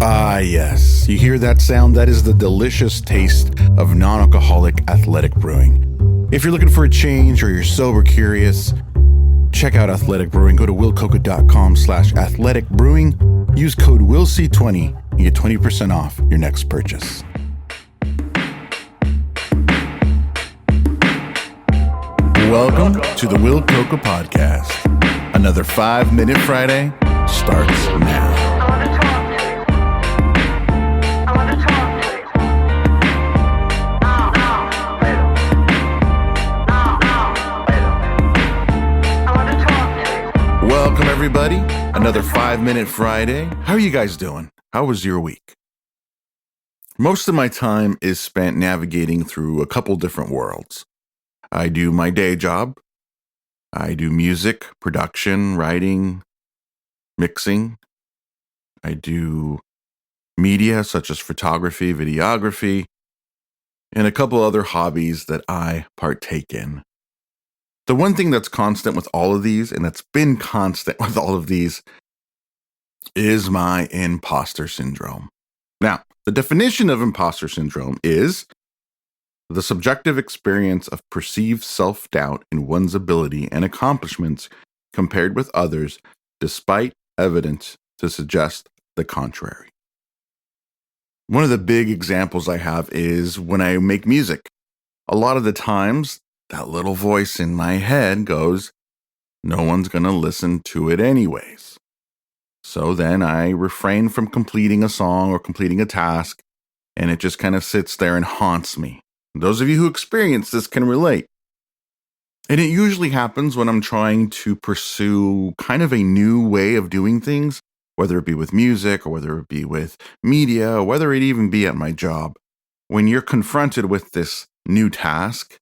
Ah, yes. You hear that sound? That is the delicious taste of non-alcoholic athletic brewing. If you're looking for a change or you're sober curious, check out Athletic Brewing. Go to willcoca.com/athletic brewing. Use code WILLC20 and get 20% off your next purchase. Welcome to the Will Coca Podcast. Another 5-Minute Friday starts now. Welcome, everybody. Another 5-Minute Friday. How are you guys doing? How was your week? Most of my time is spent navigating through a couple different worlds. I do my day job. I do music, production, writing, mixing. I do media such as photography, videography, and a couple other hobbies that I partake in. The one thing that's constant with all of these, and that's been constant with all of these, is my imposter syndrome. Now, the definition of imposter syndrome is the subjective experience of perceived self-doubt in one's ability and accomplishments compared with others, despite evidence to suggest the contrary. One of the big examples I have is when I make music. A lot of the times, that little voice in my head goes, no one's going to listen to it anyways. So then I refrain from completing a song or completing a task, and it just kind of sits there and haunts me. Those of you who experience this can relate. And it usually happens when I'm trying to pursue kind of a new way of doing things, whether it be with music or whether it be with media or whether it even be at my job. When you're confronted with this new task,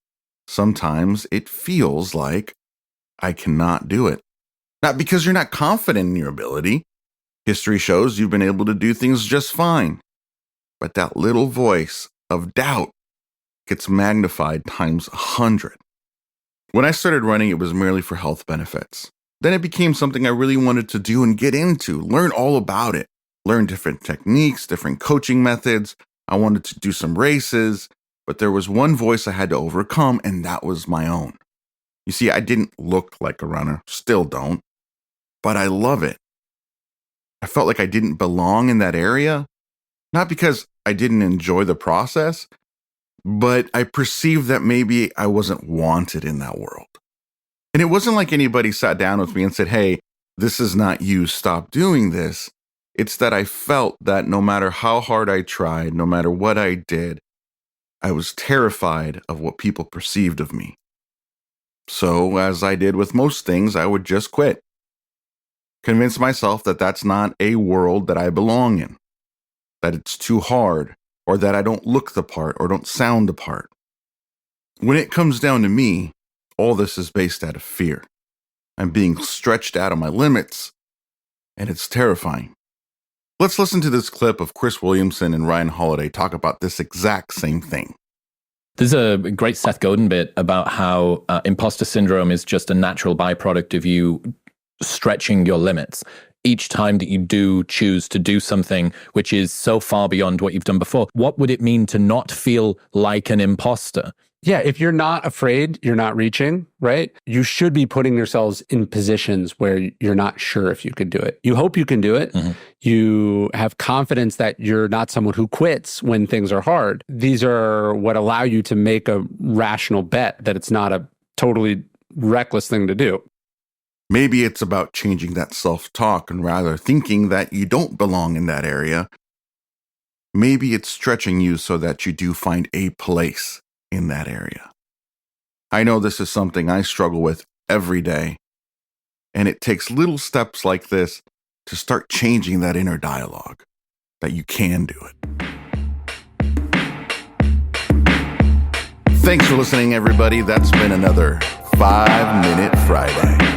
sometimes it feels like I cannot do it. Not because you're not confident in your ability. History shows you've been able to do things just fine. But that little voice of doubt gets magnified times 100. When I started running, it was merely for health benefits. Then it became something I really wanted to do and get into, learn all about it, learn different techniques, different coaching methods. I wanted to do some races, but there was one voice I had to overcome, and that was my own. You see, I didn't look like a runner, still don't, but I love it. I felt like I didn't belong in that area, not because I didn't enjoy the process, but I perceived that maybe I wasn't wanted in that world. And it wasn't like anybody sat down with me and said, hey, this is not you, stop doing this. It's that I felt that no matter how hard I tried, no matter what I did, I was terrified of what people perceived of me. So, as I did with most things, I would just quit. Convince myself that that's not a world that I belong in, that it's too hard, or that I don't look the part or don't sound the part. When it comes down to me, all this is based out of fear. I'm being stretched out of my limits, and it's terrifying. Let's listen to this clip of Chris Williamson and Ryan Holiday talk about this exact same thing. There's a great Seth Godin bit about how imposter syndrome is just a natural byproduct of you stretching your limits. Each time that you do choose to do something which is so far beyond what you've done before, what would it mean to not feel like an imposter? Yeah, if you're not afraid, you're not reaching, right? You should be putting yourselves in positions where you're not sure if you could do it. You hope you can do it. Mm-hmm. You have confidence that you're not someone who quits when things are hard. These are what allow you to make a rational bet that it's not a totally reckless thing to do. Maybe it's about changing that self-talk and rather thinking that you don't belong in that area. Maybe it's stretching you so that you do find a place in that area. I know this is something I struggle with every day, and it takes little steps like this to start changing that inner dialogue, that you can do it. Thanks for listening, everybody. That's been another 5-Minute Friday.